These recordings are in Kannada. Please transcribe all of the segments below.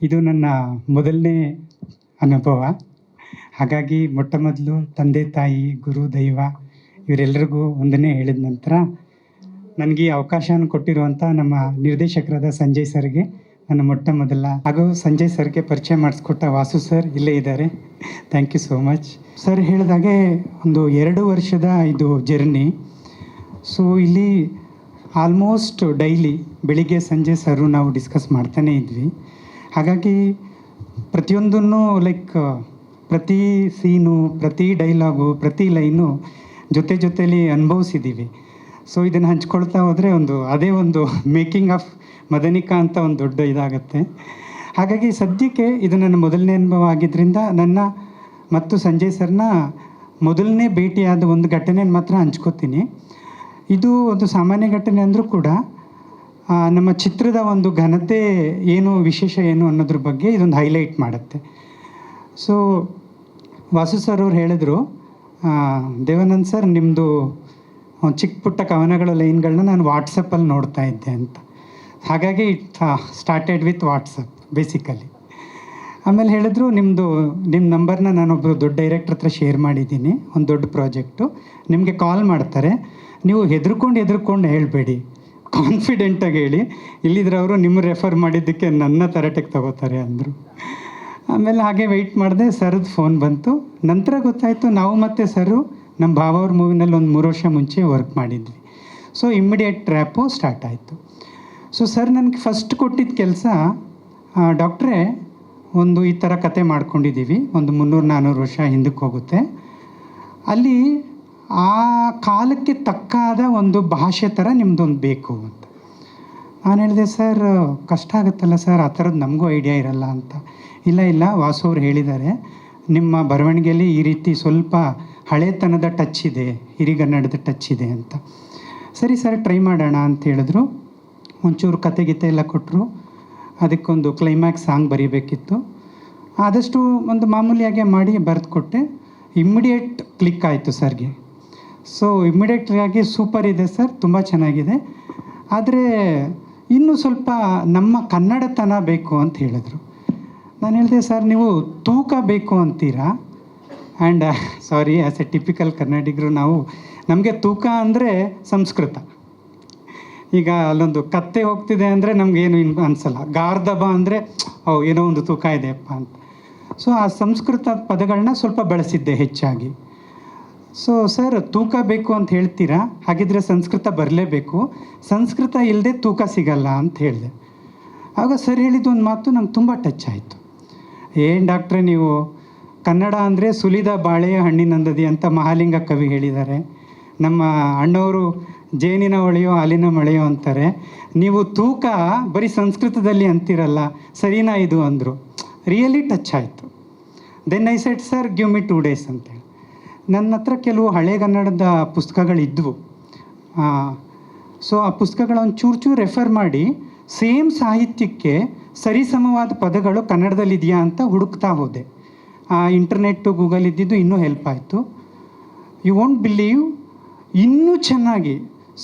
ಇದು ನನ್ನ ಮೊದಲನೇ ಅನುಭವ. ಹಾಗಾಗಿ ಮೊಟ್ಟ ಮೊದಲು ತಂದೆ ತಾಯಿ, ಗುರು, ದೈವ ಇವರೆಲ್ಲರಿಗೂ ವಂದನೆ ಹೇಳಿದ ನಂತರ ನನಗೆ ಈ ಅವಕಾಶವನ್ನು ಕೊಟ್ಟಿರುವಂಥ ನಮ್ಮ ನಿರ್ದೇಶಕರಾದ ಸಂಜಯ್ ಸರ್ಗೆ ನನ್ನ ಮೊಟ್ಟ ಮೊದಲ, ಹಾಗೂ ಸಂಜಯ್ ಸರ್ಗೆ ಪರಿಚಯ ಮಾಡಿಸ್ಕೊಟ್ಟ ವಾಸು ಸರ್ ಇಲ್ಲೇ ಇದ್ದಾರೆ. Thank you so much. Sir ಹೇಳಿದಾಗೆ ಒಂದು 2 ವರ್ಷದ ಇದು ಜರ್ನಿ. ಸೊ ಇಲ್ಲಿ ಆಲ್ಮೋಸ್ಟ್ ಡೈಲಿ ಬೆಳಿಗ್ಗೆ ಸಂಜೆ ಸರು ನಾವು ಡಿಸ್ಕಸ್ ಮಾಡ್ತಾನೇ ಇದ್ವಿ. ಹಾಗಾಗಿ ಪ್ರತಿಯೊಂದನ್ನು ಪ್ರತಿ ಸೀನು, ಪ್ರತಿ ಡೈಲಾಗು, ಪ್ರತಿ ಲೈನು ಜೊತೆಲಿ ಅನುಭವಿಸಿದ್ದೀವಿ. ಸೊ ಇದನ್ನು ಹಂಚ್ಕೊಳ್ತಾ ಹೋದರೆ ಅದೇ ಒಂದು ಮೇಕಿಂಗ್ ಆಫ್ ಮದನಿಕಾ ಅಂತ ಒಂದು ದೊಡ್ಡ ಇದಾಗುತ್ತೆ. ಹಾಗಾಗಿ ಸದ್ಯಕ್ಕೆ ಇದು ನನ್ನ ಮೊದಲನೇ ಅನುಭವ ಆಗಿದ್ದರಿಂದ ನನ್ನ ಮತ್ತು ಸಂಜಯ್ ಸರ್ನ ಮೊದಲನೇ ಭೇಟಿಯಾದ ಒಂದು ಘಟನೆಯನ್ನು ಮಾತ್ರ ಹಂಚ್ಕೋತೀನಿ. ಇದು ಒಂದು ಸಾಮಾನ್ಯ ಘಟನೆ ಅಂದರೂ ಕೂಡ ನಮ್ಮ ಚಿತ್ರದ ಒಂದು ಘನತೆ ಏನು, ವಿಶೇಷ ಏನು ಅನ್ನೋದ್ರ ಬಗ್ಗೆ ಇದೊಂದು ಹೈಲೈಟ್ ಮಾಡುತ್ತೆ. ಸೊ ವಾಸು ಸರ್ ಅವ್ರು ಹೇಳಿದ್ರು, ದೇವಾನಂದ್ ಸರ್ ನಿಮ್ಮದು ಚಿಕ್ಕ ಪುಟ್ಟ ಕವನಗಳ ಲೈನ್ಗಳನ್ನ ನಾನು ವಾಟ್ಸಪ್ಪಲ್ಲಿ ನೋಡ್ತಾ ಇದ್ದೆ ಅಂತ. ಹಾಗಾಗಿ it started with WhatsApp basically. ಆಮೇಲೆ ಹೇಳಿದ್ರು, ನಿಮ್ಮ ನಂಬರ್ನ ನಾನೊಬ್ಬರು ದೊಡ್ಡ ಡೈರೆಕ್ಟ್ರ್ ಹತ್ರ ಶೇರ್ ಮಾಡಿದ್ದೀನಿ, ಒಂದು ದೊಡ್ಡ ಪ್ರಾಜೆಕ್ಟು, ನಿಮಗೆ ಕಾಲ್ ಮಾಡ್ತಾರೆ, ನೀವು ಹೆದರ್ಕೊಂಡು ಹೇಳಬೇಡಿ, ಕಾನ್ಫಿಡೆಂಟಾಗಿ ಹೇಳಿ, ಇಲ್ಲಿದ್ರೆ ಅವರು ನಿಮ್ಮ ರೆಫರ್ ಮಾಡಿದ್ದಕ್ಕೆ ನನ್ನ ತರಟೆಗೆ ತಗೋತಾರೆ ಅಂದರು. ಆಮೇಲೆ ಹಾಗೆ ವೆಯ್ಟ್ ಮಾಡಿದೆ, ಸರ್ದು ಫೋನ್ ಬಂತು. ನಂತರ ಗೊತ್ತಾಯಿತು ನಾವು ಮತ್ತು ಸರು ನಮ್ಮ ಭಾವ ಅವ್ರ ಮೂವಿನಲ್ಲಿ ಒಂದು 3 ವರ್ಷ ಮುಂಚೆ ವರ್ಕ್ ಮಾಡಿದ್ವಿ. ಸೊ ಇಮ್ಮಿಡಿಯೇಟ್ ಟ್ರ್ಯಾಪು ಸ್ಟಾರ್ಟ್ ಆಯಿತು. ಸೊ ಸರ್ ನನಗೆ ಫಸ್ಟ್ ಕೊಟ್ಟಿದ್ದ ಕೆಲಸ, ಡಾಕ್ಟ್ರೇ ಒಂದು ಈ ಥರ ಕತೆ ಮಾಡ್ಕೊಂಡಿದ್ದೀವಿ, ಒಂದು 300-400 ವರ್ಷ ಹಿಂದಕ್ಕೆ ಹೋಗುತ್ತೆ, ಅಲ್ಲಿ ಆ ಕಾಲಕ್ಕೆ ತಕ್ಕಾದ ಒಂದು ಭಾಷೆ ಥರ ನಿಮ್ಮದೊಂದು ಬೇಕು ಅಂತ. ನಾನು ಹೇಳಿದೆ, ಸರ್ ಕಷ್ಟ ಆಗುತ್ತಲ್ಲ ಸರ್, ಆ ಥರದ್ದು ನಮಗೂ ಐಡಿಯಾ ಇರಲ್ಲ ಅಂತ. ಇಲ್ಲ ವಾಸು ಅವ್ರು ಹೇಳಿದ್ದಾರೆ, ನಿಮ್ಮ ಬರವಣಿಗೆಯಲ್ಲಿ ಈ ರೀತಿ ಸ್ವಲ್ಪ ಹಳೆತನದ ಟಚ್ ಇದೆ, ಹಿರಿಗನ್ನಡದ ಟಚ್ ಇದೆ ಅಂತ. ಸರಿ ಸರ್ ಟ್ರೈ ಮಾಡೋಣ ಅಂತ ಹೇಳಿದ್ರು. ಒಂಚೂರು ಕತೆ ಗೀತೆ ಎಲ್ಲ ಕೊಟ್ಟರು. ಅದಕ್ಕೊಂದು ಕ್ಲೈಮ್ಯಾಕ್ಸ್ ಸಾಂಗ್ ಬರೀಬೇಕಿತ್ತು. ಆದಷ್ಟು ಒಂದು ಮಾಮೂಲಿಯಾಗೆ ಮಾಡಿ ಬರೆದು ಕೊಟ್ಟೆ. ಇಮ್ಮಿಡಿಯೇಟ್ ಕ್ಲಿಕ್ ಆಯಿತು ಸರ್ಗೆ. ಸೊ ಇಮ್ಮಿಡಿಯೇಟಾಗಿ ಸೂಪರ್ ಇದೆ ಸರ್, ತುಂಬ ಚೆನ್ನಾಗಿದೆ, ಆದರೆ ಇನ್ನೂ ಸ್ವಲ್ಪ ನಮ್ಮ ಕನ್ನಡತನ ಬೇಕು ಅಂತ ಹೇಳಿದ್ರು. ನಾನು ಹೇಳಿದೆ, ಸರ್ ನೀವು ತೂಕ ಬೇಕು ಅಂತೀರಾ, and sorry as A typical ಕನ್ನಡಿಗರು ನಮಗೆ ತೂಕ ಅಂದರೆ ಸಂಸ್ಕೃತ. ಈಗ ಅಲ್ಲೊಂದು ಕತ್ತೆ ಹೋಗ್ತಿದೆ ಅಂದರೆ ನಮಗೇನು ಅನಿಸಲ್ಲ, ಗಾರ್ಧಬ ಅಂದರೆ ಏನೋ ಒಂದು ತೂಕ ಇದೆಯಪ್ಪ ಅಂತ. ಸೊ ಆ ಸಂಸ್ಕೃತ ಪದಗಳನ್ನ ಸ್ವಲ್ಪ ಬಳಸಿದ್ದೆ ಹೆಚ್ಚಾಗಿ. ಸೊ ಸರ್ ತೂಕ ಬೇಕು ಅಂತ ಹೇಳ್ತೀರಾ, ಹಾಗಿದ್ರೆ ಸಂಸ್ಕೃತ ಬರಲೇಬೇಕು, ಸಂಸ್ಕೃತ ಇಲ್ಲದೆ ತೂಕ ಸಿಗಲ್ಲ ಅಂತ ಹೇಳಿದೆ. ಆಗ ಸರ್ ಹೇಳಿದ್ದು ಒಂದು ಮಾತು ನಂಗೆ ತುಂಬ ಟಚ್ ಆಯಿತು. ಏನು ಡಾಕ್ಟ್ರೆ, ನೀವು ಕನ್ನಡ ಅಂದರೆ ಸುಲಿದ ಬಾಳೆಯ ಹಣ್ಣಿನಂದದಿ ಅಂತ ಮಹಾಲಿಂಗ ಕವಿ ಹೇಳಿದ್ದಾರೆ. ನಮ್ಮ ಅಣ್ಣವರು ಜೇನಿನ ಹೊಳೆಯೋ ಹಾಲಿನ ಮಳೆಯೋ ಅಂತಾರೆ, ನೀವು ತೂಕ ಬರೀ ಸಂಸ್ಕೃತದಲ್ಲಿ ಅಂತಿರಲ್ಲ, ಸರಿನಾ ಇದು ಅಂದರು. ರಿಯಲಿ ಟಚ್ ಆಯಿತು. Then I said, sir give me 2 days ಅಂತೇಳಿ. ನನ್ನ ಹತ್ರ ಕೆಲವು ಹಳೆಗನ್ನಡದ ಪುಸ್ತಕಗಳಿದ್ವು. ಸೊ ಆ ಪುಸ್ತಕಗಳ ಒಂದು ಚೂರು ರೆಫರ್ ಮಾಡಿ ಸೇಮ್ ಸಾಹಿತ್ಯಕ್ಕೆ ಸರಿಸಮವಾದ ಪದಗಳು ಕನ್ನಡದಲ್ಲಿದೆಯಾ ಅಂತ ಹುಡುಕ್ತಾ ಹೋದೆ. ಇಂಟರ್ನೆಟ್ಟು, ಗೂಗಲ್ ಇದ್ದಿದ್ದು ಇನ್ನೂ ಹೆಲ್ಪ್ ಆಯಿತು. ಯು ವೋಂಟ್ ಬಿಲೀವ್, ಇನ್ನೂ ಚೆನ್ನಾಗಿ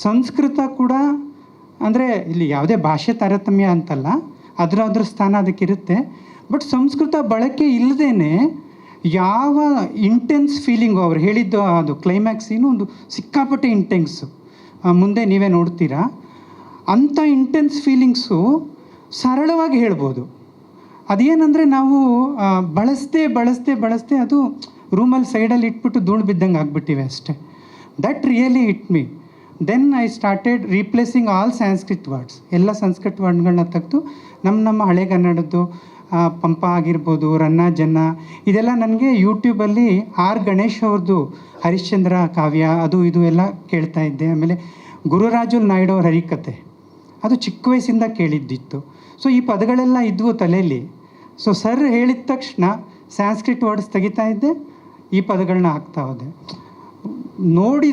ಸಂಸ್ಕೃತ ಕೂಡ, ಅಂದರೆ ಇಲ್ಲಿ ಯಾವುದೇ ಭಾಷೆ ತಾರತಮ್ಯ ಅಂತಲ್ಲ, ಅದರ ಸ್ಥಾನ ಅದಕ್ಕಿರುತ್ತೆ. ಬಟ್ ಸಂಸ್ಕೃತ ಬಳಕೆ ಇಲ್ಲದೇ ಯಾವ ಇಂಟೆನ್ಸ್ ಫೀಲಿಂಗು ಅವ್ರು ಹೇಳಿದ್ದು, ಅದು ಕ್ಲೈಮ್ಯಾಕ್ಸ್ ಏನು ಒಂದು ಸಿಕ್ಕಾಪಟ್ಟೆ ಇಂಟೆನ್ಸು, ಮುಂದೆ ನೀವೇ ನೋಡ್ತೀರಾ. ಅಂಥ ಇಂಟೆನ್ಸ್ ಫೀಲಿಂಗ್ಸು ಸರಳವಾಗಿ ಹೇಳ್ಬೋದು. ಅದೇನೆಂದರೆ ನಾವು ಬಳಸ್ದೆ ಅದು ರೂಮಲ್ಲಿ ಸೈಡಲ್ಲಿ ಇಟ್ಬಿಟ್ಟು ಧೂಳು ಬಿದ್ದಂಗೆ ಆಗಿಬಿಟ್ಟಿವೆ ಅಷ್ಟೇ. That really hit me. Then I started replacing all Sanskrit words. ಎಲ್ಲ ಸಂಸ್ಕೃತ್ ವರ್ಡ್ಗಳನ್ನ ತೆಗೆದು ನಮ್ಮ ಹಳೆಗನ್ನಡದ್ದು ಪಂಪ ಆಗಿರ್ಬೋದು, ರನ್ನ ಜನ್ನ, ಇದೆಲ್ಲ ನನಗೆ ಯೂಟ್ಯೂಬಲ್ಲಿ ಗಣೇಶ್ ಅವ್ರದ್ದು ಹರಿಶ್ಚಂದ್ರ ಕಾವ್ಯ ಅದು ಇದು ಎಲ್ಲ ಕೇಳ್ತಾ ಇದ್ದೆ. ಆಮೇಲೆ ಗುರುರಾಜುಲ್ ನಾಯ್ಡು ಅವ್ರ ಹರಿಕತೆ, ಅದು ಚಿಕ್ಕ ವಯಸ್ಸಿಂದ ಕೇಳಿದ್ದಿತ್ತು. ಸೊ ಈ ಪದಗಳೆಲ್ಲ ಇದ್ವು ತಲೆಯಲ್ಲಿ. ಸೊ ಸರ್ ಹೇಳಿದ ತಕ್ಷಣ ಸಂಸ್ಕೃತ್ ವರ್ಡ್ಸ್ ತೆಗಿತಾ ಇದ್ದೆ, ಈ ಪದಗಳನ್ನ ಹಾಕ್ತಾ ಹೋದೆ. ನೋಡಿ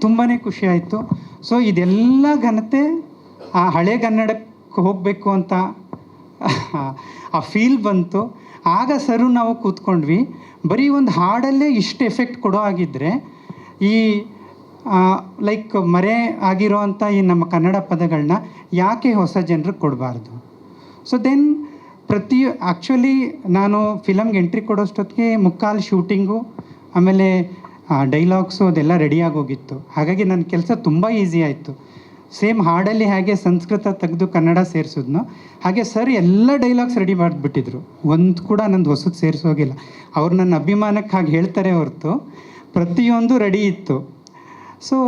ತುಂಬಾ ಖುಷಿ ಆಯಿತು. ಸೊ ಇದೆಲ್ಲ ಘನತೆ ಆ ಹಳೆಗನ್ನಡಕ್ಕೆ ಹೋಗಬೇಕು ಅಂತ ಆ ಫೀಲ್ ಬಂತು. ಆಗ ಸರು ನಾವು ಕೂತ್ಕೊಂಡ್ವಿ. ಬರೀ ಒಂದು ಹಾಡಲ್ಲೇ ಇಷ್ಟು ಎಫೆಕ್ಟ್ ಕೊಡೋ ಆಗಿದ್ದರೆ ಈ ಮರೆ ಆಗಿರೋ ಅಂಥ ಈ ನಮ್ಮ ಕನ್ನಡ ಪದಗಳನ್ನ ಯಾಕೆ ಹೊಸ ಜನರಿಗೆ ಕೊಡಬಾರ್ದು. ಸೊ ದೆನ್ ಆ್ಯಕ್ಚುಲಿ ನಾನು ಫಿಲಮ್ಗೆ ಎಂಟ್ರಿ ಕೊಡೋಷ್ಟೊತ್ತಿಗೆ ಮುಕ್ಕಾಲು ಶೂಟಿಂಗು ಆಮೇಲೆ ಡೈಲಾಗ್ಸು ಅದೆಲ್ಲ ರೆಡಿಯಾಗೋಗಿತ್ತು. ಹಾಗಾಗಿ ನನ್ನ ಕೆಲಸ ತುಂಬ ಈಸಿ ಆಯಿತು. ಸೇಮ್ ಹಾಡಲ್ಲಿ ಹಾಗೆ ಸಂಸ್ಕೃತ ತೆಗೆದು ಕನ್ನಡ ಸೇರಿಸಿದ್ನೋ ಹಾಗೆ ಸರ್ ಎಲ್ಲ ಡೈಲಾಗ್ಸ್ ರೆಡಿ ಮಾಡಿಬಿಟ್ಟಿದ್ರು. ಒಂದು ಕೂಡ ನಂದು ಹೊಸದು ಸೇರಿಸೋಗಿಲ್ಲ. ಅವ್ರು ನನ್ನ ಅಭಿಮಾನಕ್ಕೆ ಹಾಗೆ ಹೇಳ್ತಾರೆ ಹೊರತು ಪ್ರತಿಯೊಂದು ರೆಡಿ ಇತ್ತು. ಸೊ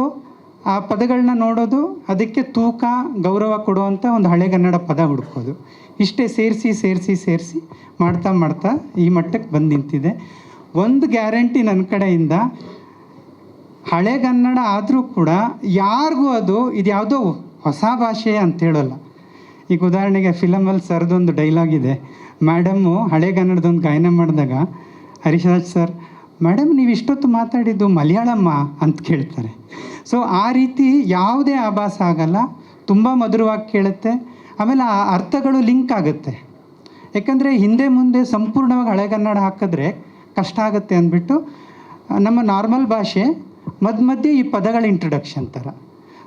ಆ ಪದಗಳನ್ನ ನೋಡೋದು, ಅದಕ್ಕೆ ತೂಕ ಗೌರವ ಕೊಡುವಂಥ ಒಂದು ಹಳೆಗನ್ನಡ ಪದ ಹುಡ್ಕೋದು, ಇಷ್ಟೇ ಸೇರಿಸಿ ಮಾಡ್ತಾ ಈ ಮಟ್ಟಕ್ಕೆ ಬಂದು ನಿಂತಿದೆ. ಒಂದು ಗ್ಯಾರಂಟಿ ನನ್ನ ಕಡೆಯಿಂದ, ಹಳೆಗನ್ನಡ ಆದರೂ ಕೂಡ ಯಾರಿಗೂ ಇದು ಯಾವುದೋ ಹೊಸ ಭಾಷೆ ಅಂತ ಹೇಳೋಲ್ಲ. ಈಗ ಉದಾಹರಣೆಗೆ ಫಿಲಮಲ್ಲಿ ಸರ್ದೊಂದು ಡೈಲಾಗ್ ಇದೆ, ಮೇಡಮ್ಮು ಹಳೆಗನ್ನಡದೊಂದು ಗಾಯನ ಮಾಡಿದಾಗ ಹರಿಶರಾಜ್ ಸರ್, ಮೇಡಮ್ ನೀವು ಇಷ್ಟೊತ್ತು ಮಾತಾಡಿದ್ದು ಮಲಯಾಳಮ್ಮ ಅಂತ ಕೇಳ್ತಾರೆ. ಸೊ ಆ ರೀತಿ ಯಾವುದೇ ಆಭಾಸ ಆಗಲ್ಲ, ತುಂಬ ಮಧುರವಾಗಿ ಕೇಳುತ್ತೆ. ಆಮೇಲೆ ಆ ಅರ್ಥಗಳು ಲಿಂಕ್ ಆಗುತ್ತೆ. ಯಾಕಂದರೆ ಹಿಂದೆ ಮುಂದೆ ಸಂಪೂರ್ಣವಾಗಿ ಹಳೆಗನ್ನಡ ಹಾಕಿದ್ರೆ ಕಷ್ಟ ಆಗುತ್ತೆ ಅಂದ್ಬಿಟ್ಟು ನಮ್ಮ ನಾರ್ಮಲ್ ಭಾಷೆ ಮಧ್ಯೆ ಈ ಪದಗಳ ಇಂಟ್ರಡಕ್ಷನ್ ಥರ,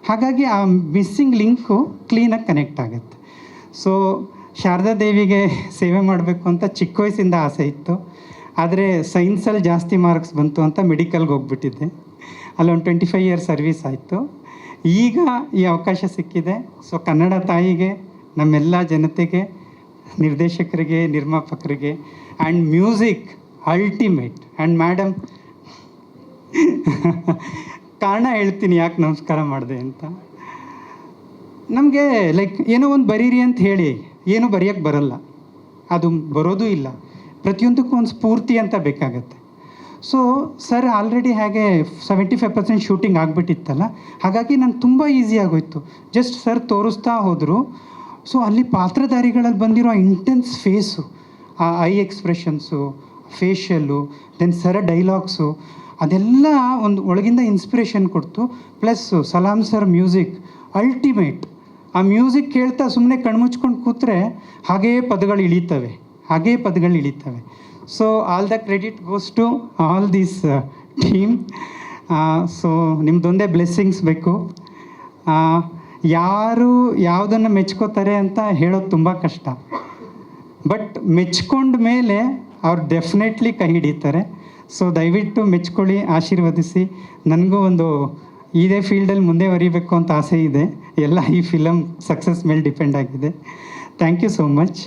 ಹಾಗಾಗಿ ಆ ಮಿಸ್ಸಿಂಗ್ ಲಿಂಕು ಕ್ಲೀನಾಗಿ ಕನೆಕ್ಟ್ ಆಗುತ್ತೆ. ಸೊ ಶಾರದಾ ದೇವಿಗೆ ಸೇವೆ ಮಾಡಬೇಕು ಅಂತ ಚಿಕ್ಕ ವಯಸ್ಸಿಂದ ಆಸೆ ಇತ್ತು. ಆದರೆ ಸೈನ್ಸಲ್ಲಿ ಜಾಸ್ತಿ ಮಾರ್ಕ್ಸ್ ಬಂತು ಅಂತ ಮೆಡಿಕಲ್ಗೆ ಹೋಗ್ಬಿಟ್ಟಿದ್ದೆ. ಅಲ್ಲೊಂದು 25 ಇಯರ್ಸ್ ಸರ್ವೀಸ್ ಆಯಿತು. ಈಗ ಈ ಅವಕಾಶ ಸಿಕ್ಕಿದೆ. ಸೊ ಕನ್ನಡ ತಾಯಿಗೆ, ನಮ್ಮೆಲ್ಲ ಜನತೆಗೆ, ನಿರ್ದೇಶಕರಿಗೆ, ನಿರ್ಮಾಪಕರಿಗೆ and music ultimate. And madam ಕಾರಣ ಹೇಳ್ತೀನಿ ಯಾಕೆ ನಮಸ್ಕಾರ ಮಾಡಿದೆ ಅಂತ. ನಮಗೆ ಲೈಕ್ ಏನೋ ಒಂದು ಬರೀರಿ ಅಂತ ಹೇಳಿ ಏನೂ ಬರೆಯೋಕ್ಕೆ ಬರಲ್ಲ, ಅದು ಬರೋದೂ ಇಲ್ಲ. ಪ್ರತಿಯೊಂದಕ್ಕೂ ಒಂದು ಸ್ಫೂರ್ತಿ ಅಂತ ಬೇಕಾಗತ್ತೆ. ಸೊ ಸರ್ ಆಲ್ರೆಡಿ ಹಾಗೆ 75% ಶೂಟಿಂಗ್ ಆಗಿಬಿಟ್ಟಿತ್ತಲ್ಲ, ಹಾಗಾಗಿ ನಂಗೆ ತುಂಬ ಈಸಿ ಆಗೋಯ್ತು. ಜಸ್ಟ್ ಸರ್ ತೋರಿಸ್ತಾ ಹೋದರು. ಸೊ ಅಲ್ಲಿ ಪಾತ್ರಧಾರಿಗಳಲ್ಲಿ ಬಂದಿರೋ ಇಂಟೆನ್ಸ್ ಫೇಸು, ಆ ಐ ಎಕ್ಸ್ಪ್ರೆಷನ್ಸು, ಫೇಶಿಯಲ್ಲು, ದೆನ್ ಸರ ಡೈಲಾಗ್ಸು, ಅದೆಲ್ಲ ಒಂದು ಒಳಗಿಂದ ಇನ್ಸ್ಪಿರೇಷನ್ ಕೊಡ್ತು. ಪ್ಲಸ್ ಸಲಾಮ್ ಸರ್ ಮ್ಯೂಸಿಕ್ ಅಲ್ಟಿಮೇಟ್. ಆ ಮ್ಯೂಸಿಕ್ ಕೇಳ್ತಾ ಸುಮ್ಮನೆ ಕಣ್ಮುಚ್ಕೊಂಡು ಕೂತ್ರೆ ಹಾಗೇ ಪದಗಳು ಇಳೀತವೆ. So all the credit goes to all this team. So ನಿಮ್ಮದೊಂದೇ ಬ್ಲೆಸ್ಸಿಂಗ್ಸ್ ಬೇಕು. ಯಾರು ಯಾವುದನ್ನು ಮೆಚ್ಕೋತಾರೆ ಅಂತ ಹೇಳೋದು ತುಂಬ ಕಷ್ಟ, ಬಟ್ ಮೆಚ್ಕೊಂಡ ಮೇಲೆ ಅವ್ರು ಡೆಫಿನೆಟ್ಲಿ ಕೈ ಹಿಡಿತಾರೆ. ಸೊ ದಯವಿಟ್ಟು ಮೆಚ್ಕೊಳ್ಳಿ, ಆಶೀರ್ವದಿಸಿ. ನನಗೂ ಒಂದು ಇದೇ ಫೀಲ್ಡಲ್ಲಿ ಮುಂದೆ ಬರೀಬೇಕು ಅಂತ ಆಸೆ ಇದೆ. ಎಲ್ಲ ಈ ಫಿಲಮ್ ಸಕ್ಸಸ್ ಮೇಲೆ ಡಿಪೆಂಡ್ ಆಗಿದೆ. Thank you so much.